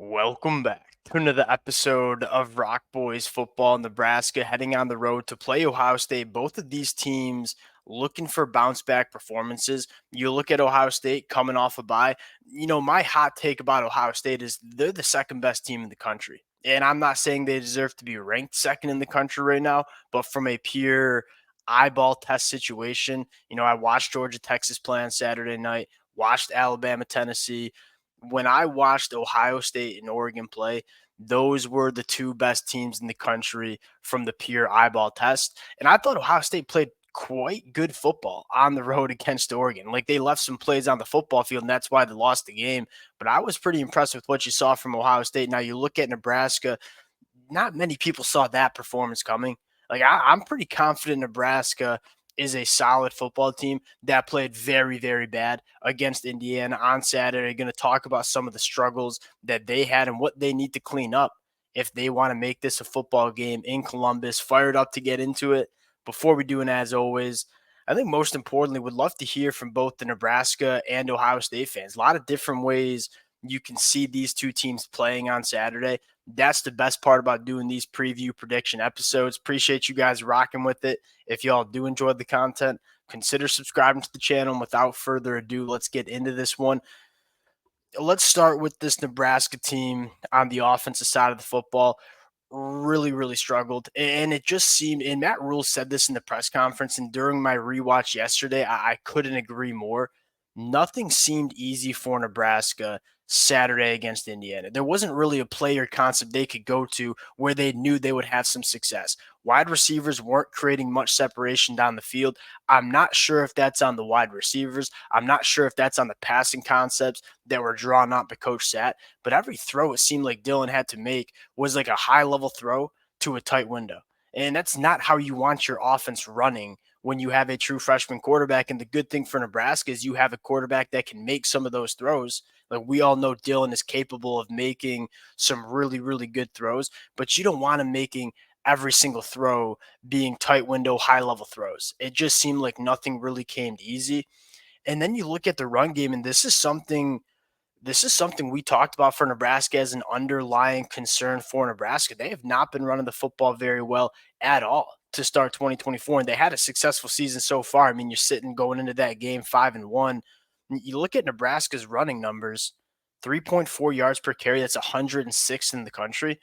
Welcome back to another episode of Rock Boys Football. Nebraska heading on the road to play Ohio State. Both of these teams looking for bounce back performances. You look at Ohio State coming off a bye. My hot take about Ohio State is they're the second best team in the country. And I'm not saying they deserve to be ranked second in the country right now, but from a pure eyeball test situation, I watched Georgia Texas play on Saturday night, watched Alabama Tennessee. When I watched Ohio State and Oregon play, those were the two best teams in the country from the pure eyeball test. And I thought Ohio State played quite good football on the road against Oregon. Like they left some plays on the football field, and that's why they lost the game. But I was pretty impressed with what you saw from Ohio State. Now you look at Nebraska, not many people saw that performance coming. I'm pretty confident Nebraska is a solid football team that played very, very bad against Indiana on Saturday. Going to talk about some of the struggles that they had and what they need to clean up if they want to make this a football game in Columbus. Fired up to get into it. Before we do, and as always, I think most importantly, would love to hear from both the Nebraska and Ohio State fans. A lot of different ways you can see these two teams playing on Saturday. That's the best part about doing these preview prediction episodes. Appreciate you guys rocking with it. If y'all do enjoy the content, consider subscribing to the channel. And without further ado, let's get into this one. Let's start with this Nebraska team on the offensive side of the football. Really, really struggled. And it just seemed, and Matt Rhule said this in the press conference, and during my rewatch yesterday, I couldn't agree more. Nothing seemed easy for Nebraska Saturday against Indiana. There wasn't really a player concept they could go to where they knew they would have some success. Wide receivers weren't creating much separation down the field. I'm not sure if that's on the wide receivers. I'm not sure if that's on the passing concepts that were drawn up by Coach Sat. But every throw it seemed like Dylan had to make was like a high level throw to a tight window. And that's not how you want your offense running when you have a true freshman quarterback. And the good thing for Nebraska is you have a quarterback that can make some of those throws. Like we all know Dylan is capable of making some really, really good throws, but you don't want him making every single throw being tight window, high level throws. It just seemed like nothing really came easy. And then you look at the run game, and this is something we talked about for Nebraska as an underlying concern for Nebraska. They have not been running the football very well at all to start 2024, and they had a successful season so far. I mean, you're sitting going into that game 5-1. You look at Nebraska's running numbers, 3.4 yards per carry. That's 106th in the country.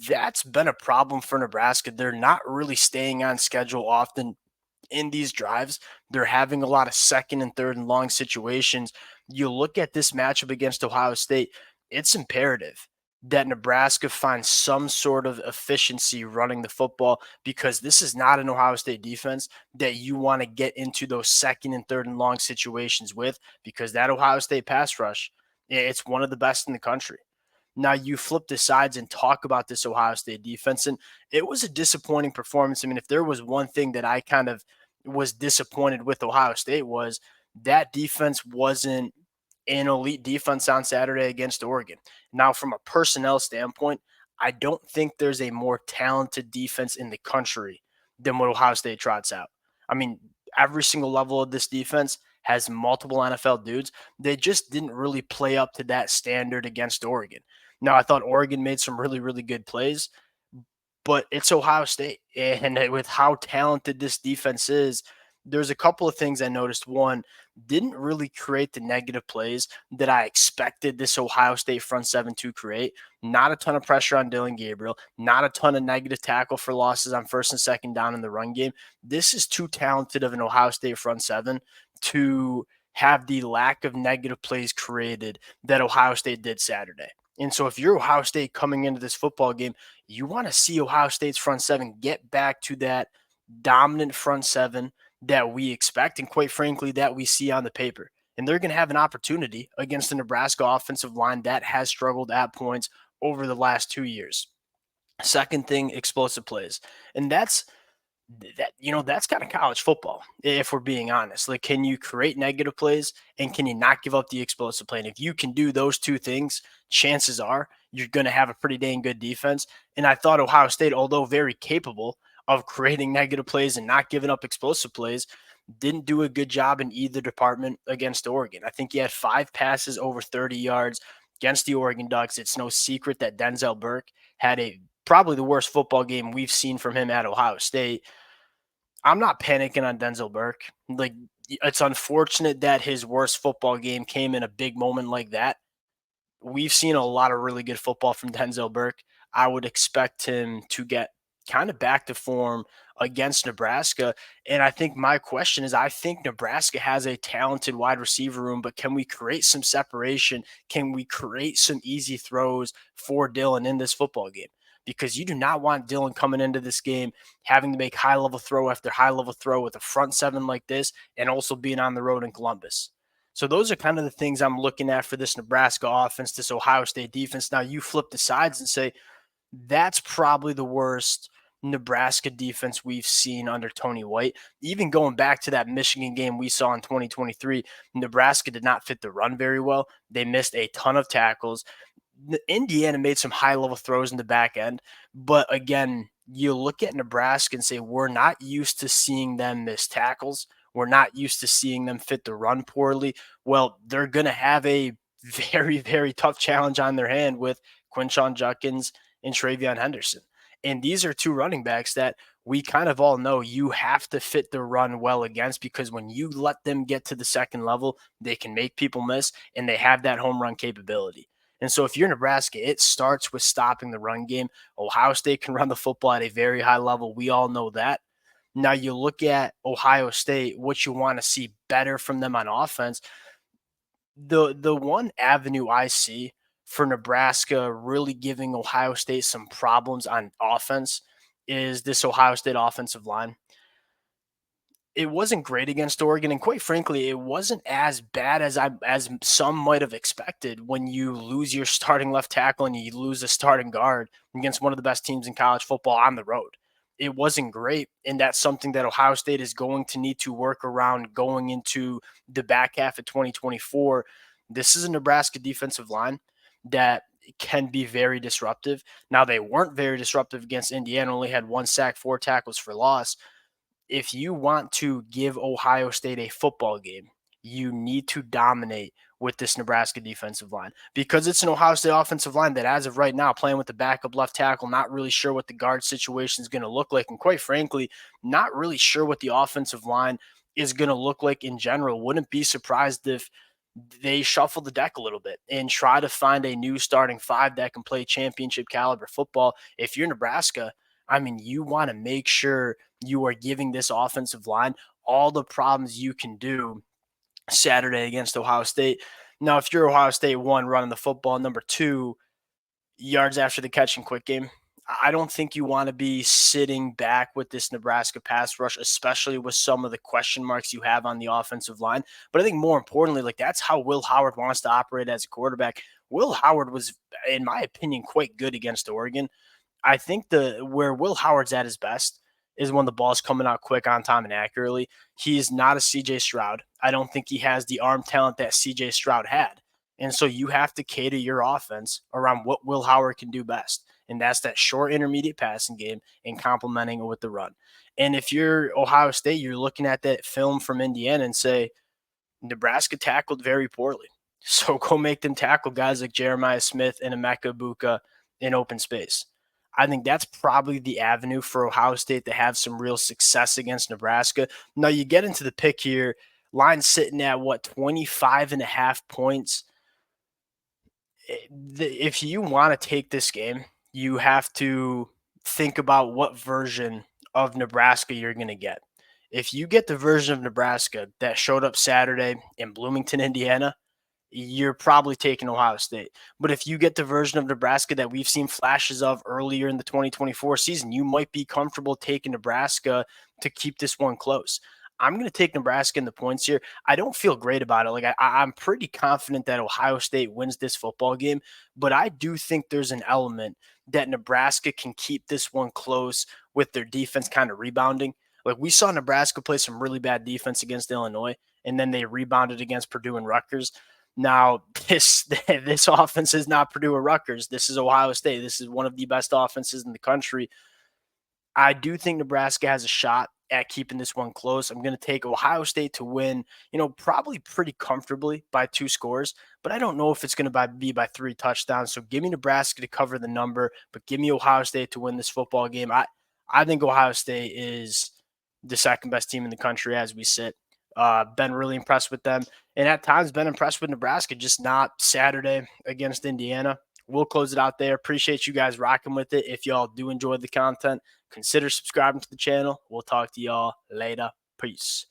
That's been a problem for Nebraska. They're not really staying on schedule often in these drives. They're having a lot of second and third and long situations. You look at this matchup against Ohio State, it's imperative that Nebraska finds some sort of efficiency running the football, because this is not an Ohio State defense that you want to get into those second and third and long situations with, because that Ohio State pass rush, it's one of the best in the country. Now you flip the sides and talk about this Ohio State defense, and it was a disappointing performance. I mean, if there was one thing that I kind of was disappointed with Ohio State, was that defense wasn't an elite defense on Saturday against Oregon. Now, from a personnel standpoint, I don't think there's a more talented defense in the country than what Ohio State trots out. I mean, every single level of this defense has multiple NFL dudes. They just didn't really play up to that standard against Oregon. Now, I thought Oregon made some really, really good plays, but it's Ohio State. And with how talented this defense is, there's a couple of things I noticed. One, didn't really create the negative plays that I expected this Ohio State front seven to create. Not a ton of pressure on Dylan Gabriel, not a ton of negative tackle for losses on first and second down in the run game. This is too talented of an Ohio State front seven to have the lack of negative plays created that Ohio State did Saturday. And so if you're Ohio State coming into this football game, you want to see Ohio State's front seven get back to that dominant front seven that we expect, and quite frankly, that we see on the paper. And they're going to have an opportunity against the Nebraska offensive line that has struggled at points over the last 2 years. Second thing, explosive plays. And that's kind of college football, if we're being honest. Like, can you create negative plays, and can you not give up the explosive play? And if you can do those two things, chances are you're going to have a pretty dang good defense. And I thought Ohio State, although very capable of creating negative plays and not giving up explosive plays, didn't do a good job in either department against Oregon. I think he had 5 passes over 30 yards, against the Oregon Ducks. It's no secret that Denzel Burke had probably the worst football game we've seen from him at Ohio State. I'm not panicking on Denzel Burke. Like, it's unfortunate that his worst football game came in a big moment like that. We've seen a lot of really good football from Denzel Burke. I would expect him to get kind of back to form against Nebraska. And I think my question is, I think Nebraska has a talented wide receiver room, but can we create some separation? Can we create some easy throws for Dylan in this football game? Because you do not want Dylan coming into this game having to make high level throw after high level throw with a front seven like this and also being on the road in Columbus. So those are kind of the things I'm looking at for this Nebraska offense, this Ohio State defense. Now you flip the sides and say that's probably the worst Nebraska defense we've seen under Tony White. Even going back to that Michigan game we saw in 2023, Nebraska did not fit the run very well. They missed a ton of tackles. Indiana made some high-level throws in the back end, but again, you look at Nebraska and say, we're not used to seeing them miss tackles. We're not used to seeing them fit the run poorly. Well, they're going to have a very, very tough challenge on their hand with Quinshon Judkins and Travion Henderson. And these are two running backs that we kind of all know you have to fit the run well against, because when you let them get to the second level, they can make people miss, and they have that home run capability. And so if you're Nebraska, it starts with stopping the run game. Ohio State can run the football at a very high level. We all know that. Now you look at Ohio State, what you want to see better from them on offense. The one avenue I see for Nebraska really giving Ohio State some problems on offense is this Ohio State offensive line. It wasn't great against Oregon, and quite frankly, it wasn't as bad as some might have expected when you lose your starting left tackle and you lose a starting guard against one of the best teams in college football on the road. It wasn't great, and that's something that Ohio State is going to need to work around going into the back half of 2024. This is a Nebraska defensive line that can be very disruptive. Now, they weren't very disruptive against Indiana, only had 1 sack, 4 tackles for loss. If you want to give Ohio State a football game, you need to dominate with this Nebraska defensive line, because it's an Ohio State offensive line that, as of right now, playing with the backup left tackle, not really sure what the guard situation is going to look like. And quite frankly, not really sure what the offensive line is going to look like in general. Wouldn't be surprised if they shuffle the deck a little bit and try to find a new starting five that can play championship caliber football. If you're Nebraska, I mean, you want to make sure you are giving this offensive line all the problems you can do Saturday against Ohio State. Now, if you're Ohio State, one, running the football, number two, yards after the catch and quick game, I don't think you want to be sitting back with this Nebraska pass rush, especially with some of the question marks you have on the offensive line. But I think more importantly, like, that's how Will Howard wants to operate as a quarterback. Will Howard was, in my opinion, quite good against Oregon. I think where Will Howard's at his best is when the ball's coming out quick, on time, and accurately. He's not a CJ Stroud. I don't think he has the arm talent that CJ Stroud had. And so you have to cater your offense around what Will Howard can do best. And that's that short intermediate passing game and complementing it with the run. And if you're Ohio State, you're looking at that film from Indiana and say, Nebraska tackled very poorly. So go make them tackle guys like Jeremiah Smith and Emeka Egbuka in open space. I think that's probably the avenue for Ohio State to have some real success against Nebraska. Now you get into the pick here, line sitting at 25.5 points. If you want to take this game, you have to think about what version of Nebraska you're going to get. If you get the version of Nebraska that showed up Saturday in Bloomington, Indiana, you're probably taking Ohio State. But if you get the version of Nebraska that we've seen flashes of earlier in the 2024 season, you might be comfortable taking Nebraska to keep this one close. I'm going to take Nebraska in the points here. I don't feel great about it. Like, I'm pretty confident that Ohio State wins this football game, but I do think there's an element that Nebraska can keep this one close with their defense kind of rebounding. Like, we saw Nebraska play some really bad defense against Illinois, and then they rebounded against Purdue and Rutgers. Now, this offense is not Purdue or Rutgers. This is Ohio State. This is one of the best offenses in the country. I do think Nebraska has a shot at keeping this one close. I'm going to take Ohio State to win, probably pretty comfortably by 2 scores, but I don't know if it's going to be by 3 touchdowns. So give me Nebraska to cover the number, but give me Ohio State to win this football game. I think Ohio State is the second best team in the country as we sit. Been really impressed with them, and at times been impressed with Nebraska, just not Saturday against Indiana. We'll close it out there. Appreciate you guys rocking with it. If y'all do enjoy the content, consider subscribing to the channel. We'll talk to y'all later. Peace.